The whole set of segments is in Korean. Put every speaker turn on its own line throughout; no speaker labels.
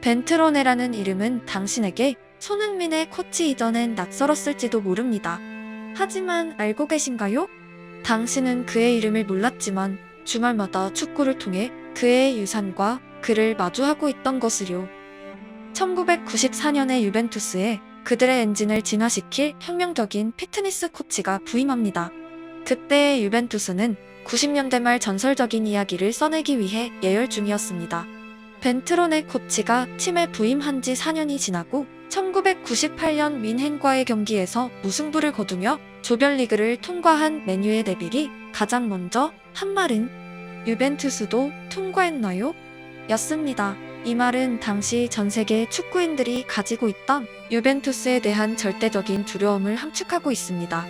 벤트로네라는 이름은 당신에게 손흥민의 코치 이전엔 낯설었을지도 모릅니다. 하지만 알고 계신가요? 당신은 그의 이름을 몰랐지만 주말마다 축구를 통해 그의 유산과 그를 마주하고 있던 것을요. 1994년에 유벤투스에 그들의 엔진을 진화시킬 혁명적인 피트니스 코치가 부임합니다. 그때의 유벤투스는 90년대 말 전설적인 이야기를 써내기 위해 예열 중이었습니다. 벤트로네 코치가 팀에 부임한 지 4년이 지나고 1998년 뮌헨과의 경기에서 무승부를 거두며 조별리그를 통과한 맨유의 데빌이 가장 먼저 한 말은 유벤투스도 통과했나요? 였습니다. 이 말은 당시 전 세계 축구인들이 가지고 있던 유벤투스에 대한 절대적인 두려움을 함축하고 있습니다.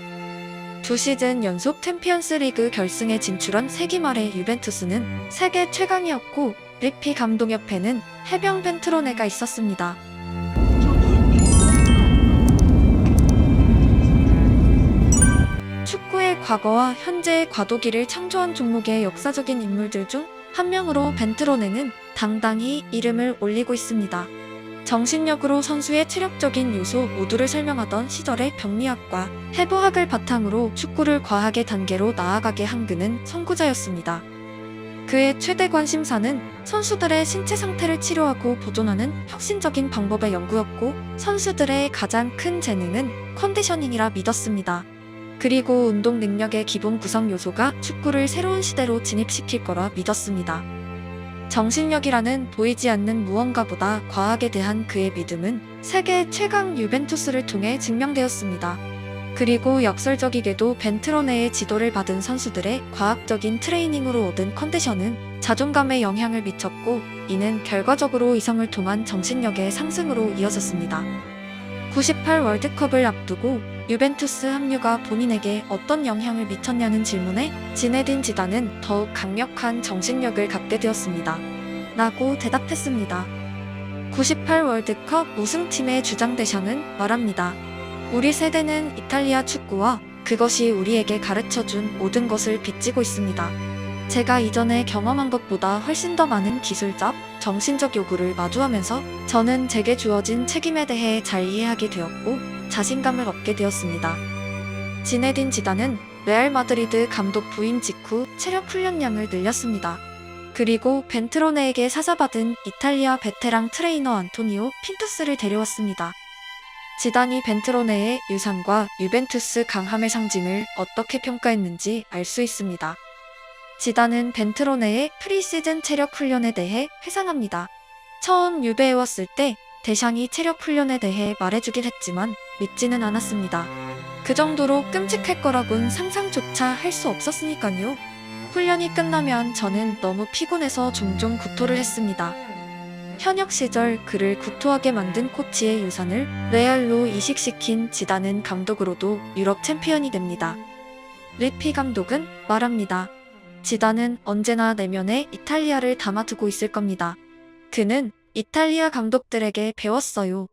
2시즌 연속 챔피언스 리그 결승에 진출한 세기 말의 유벤투스는 세계 최강이었고 리피 감독 옆에는 해병 벤트로네가 있었습니다. 축구의 과거와 현재의 과도기를 창조한 종목의 역사적인 인물들 중 한 명으로 벤트로네는 당당히 이름을 올리고 있습니다. 정신력으로 선수의 체력적인 요소 모두를 설명하던 시절의 병리학과 해부학을 바탕으로 축구를 과학의 단계로 나아가게 한 그는 선구자였습니다. 그의 최대 관심사는 선수들의 신체 상태를 치료하고 보존하는 혁신적인 방법의 연구였고 선수들의 가장 큰 재능은 컨디셔닝이라 믿었습니다. 그리고 운동 능력의 기본 구성 요소가 축구를 새로운 시대로 진입시킬 거라 믿었습니다. 정신력이라는 보이지 않는 무언가보다 과학에 대한 그의 믿음은 세계 최강 유벤투스를 통해 증명되었습니다. 그리고 역설적이게도 벤트로네의 지도를 받은 선수들의 과학적인 트레이닝으로 얻은 컨디션은 자존감에 영향을 미쳤고 이는 결과적으로 이성을 통한 정신력의 상승으로 이어졌습니다. 98 월드컵을 앞두고 유벤투스 합류가 본인에게 어떤 영향을 미쳤냐는 질문에 지네딘 지단은 더욱 강력한 정신력을 갖게 되었습니다. 라고 대답했습니다. 98 월드컵 우승팀의 주장 대샹은 말합니다. 우리 세대는 이탈리아 축구와 그것이 우리에게 가르쳐준 모든 것을 빚지고 있습니다. 제가 이전에 경험한 것보다 훨씬 더 많은 기술적, 정신적 요구를 마주하면서 저는 제게 주어진 책임에 대해 잘 이해하게 되었고 자신감을 얻게 되었습니다. 지네딘 지단은 레알 마드리드 감독 부임 직후 체력 훈련량을 늘렸습니다. 그리고 벤트로네에게 사자받은 이탈리아 베테랑 트레이너 안토니오 핀투스를 데려왔습니다. 지단이 벤트로네의 유산과 유벤투스 강함의 상징을 어떻게 평가했는지 알 수 있습니다. 지단은 벤트로네의 프리시즌 체력 훈련에 대해 회상합니다. 처음 유배에 왔을 때 대샹이 체력 훈련에 대해 말해주긴 했지만 믿지는 않았습니다. 그 정도로 끔찍할 거라곤 상상조차 할 수 없었으니까요. 훈련이 끝나면 저는 너무 피곤해서 종종 구토를 했습니다. 현역 시절 그를 구토하게 만든 코치의 유산을 레알로 이식시킨 지단은 감독으로도 유럽 챔피언이 됩니다. 리피 감독은 말합니다. 지단은 언제나 내면에 이탈리아를 담아두고 있을 겁니다. 그는 이탈리아 감독들에게 배웠어요.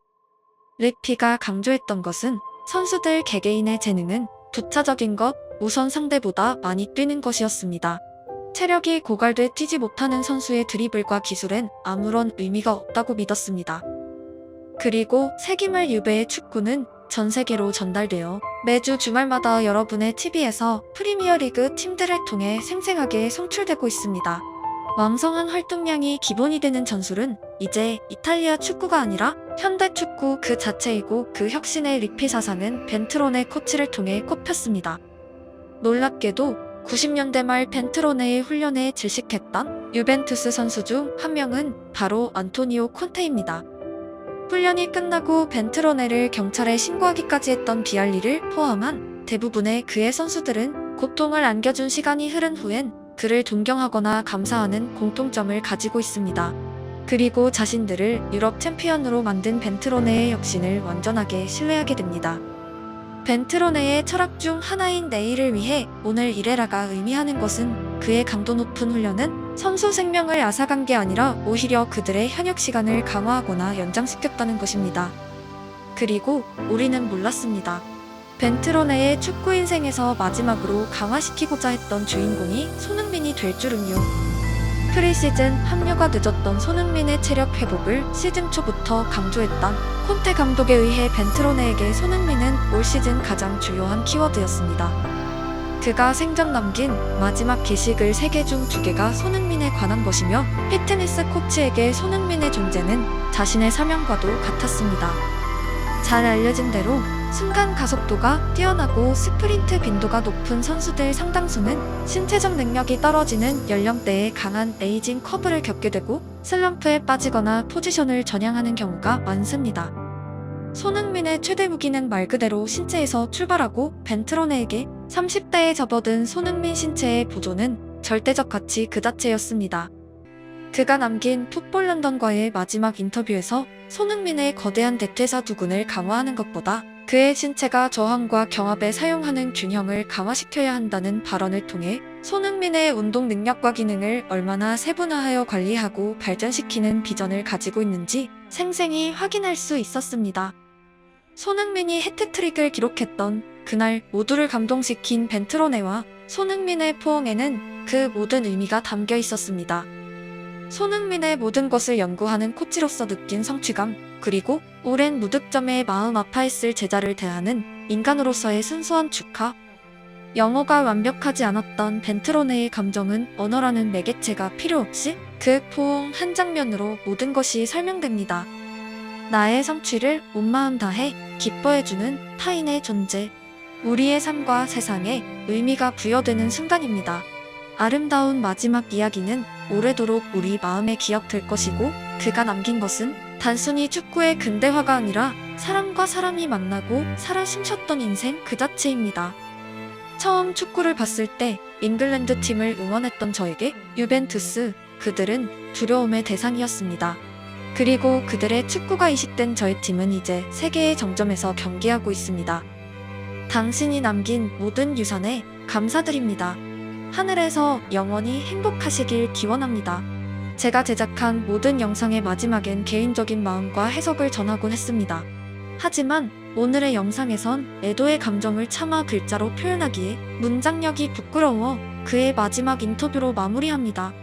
리피가 강조했던 것은 선수들 개개인의 재능은 부차적인 것, 우선 상대보다 많이 뛰는 것이었습니다. 체력이 고갈돼 뛰지 못하는 선수의 드리블과 기술엔 아무런 의미가 없다고 믿었습니다. 그리고 세기말 유배의 축구는 전 세계로 전달되어 매주 주말마다 여러분의 TV에서 프리미어리그 팀들을 통해 생생하게 송출되고 있습니다. 왕성한 활동량이 기본이 되는 전술은 이제 이탈리아 축구가 아니라 현대 축구 그 자체이고 그 혁신의 리피 사상은 벤트로네 코치를 통해 꼽혔습니다. 놀랍게도 90년대 말 벤트로네의 훈련에 질식했던 유벤투스 선수 중 한 명은 바로 안토니오 콘테입니다. 훈련이 끝나고 벤트로네를 경찰에 신고하기까지 했던 비알리를 포함한 대부분의 그의 선수들은 고통을 안겨준 시간이 흐른 후엔 그를 존경하거나 감사하는 공통점을 가지고 있습니다. 그리고 자신들을 유럽 챔피언으로 만든 벤트로네의 혁신을 완전하게 신뢰하게 됩니다. 벤트로네의 철학 중 하나인 내일을 위해 오늘 이래라가 의미하는 것은 그의 강도 높은 훈련은 선수 생명을 앗아간 게 아니라 오히려 그들의 현역 시간을 강화하거나 연장시켰다는 것입니다. 그리고 우리는 몰랐습니다. 벤트로네의 축구 인생에서 마지막으로 강화시키고자 했던 주인공이 손흥민이 될 줄은요. 프리시즌 합류가 늦었던 손흥민의 체력 회복을 시즌 초부터 강조했던 콘테 감독에 의해 벤트로네에게 손흥민은 올 시즌 가장 주요한 키워드였습니다. 그가 생전 남긴 마지막 게시글 3개 중 2개가 손흥민에 관한 것이며 피트니스 코치에게 손흥민의 존재는 자신의 사명과도 같았습니다. 잘 알려진 대로 순간 가속도가 뛰어나고 스프린트 빈도가 높은 선수들 상당수는 신체적 능력이 떨어지는 연령대에 강한 에이징 커브를 겪게 되고 슬럼프에 빠지거나 포지션을 전향하는 경우가 많습니다. 손흥민의 최대 무기는 말 그대로 신체에서 출발하고 벤트로네에게 30대에 접어든 손흥민 신체의 보존은 절대적 가치 그 자체였습니다. 그가 남긴 풋볼 런던과의 마지막 인터뷰에서 손흥민의 거대한 대퇴사 두근을 강화하는 것보다 그의 신체가 저항과 경합에 사용하는 균형을 강화시켜야 한다는 발언을 통해 손흥민의 운동 능력과 기능을 얼마나 세분화하여 관리하고 발전시키는 비전을 가지고 있는지 생생히 확인할 수 있었습니다. 손흥민이 해트트릭을 기록했던 그날 모두를 감동시킨 벤트로네와 손흥민의 포옹에는 그 모든 의미가 담겨 있었습니다. 손흥민의 모든 것을 연구하는 코치로서 느낀 성취감, 그리고 오랜 무득점에 마음 아파했을 제자를 대하는 인간으로서의 순수한 축하. 영어가 완벽하지 않았던 벤트로네의 감정은 언어라는 매개체가 필요 없이 그 포옹 한 장면으로 모든 것이 설명됩니다. 나의 성취를 온 마음 다해 기뻐해주는 타인의 존재. 우리의 삶과 세상에 의미가 부여되는 순간입니다. 아름다운 마지막 이야기는 오래도록 우리 마음에 기억될 것이고 그가 남긴 것은 단순히 축구의 근대화가 아니라 사람과 사람이 만나고 살아 숨쉬었던 인생 그 자체입니다. 처음 축구를 봤을 때 잉글랜드 팀을 응원했던 저에게 유벤투스, 그들은 두려움의 대상이었습니다. 그리고 그들의 축구가 이식된 저의 팀은 이제 세계의 정점에서 경기하고 있습니다. 당신이 남긴 모든 유산에 감사드립니다. 하늘에서 영원히 행복하시길 기원합니다. 제가 제작한 모든 영상의 마지막엔 개인적인 마음과 해석을 전하곤 했습니다. 하지만 오늘의 영상에선 애도의 감정을 차마 글자로 표현하기에 문장력이 부끄러워 그의 마지막 인터뷰로 마무리합니다.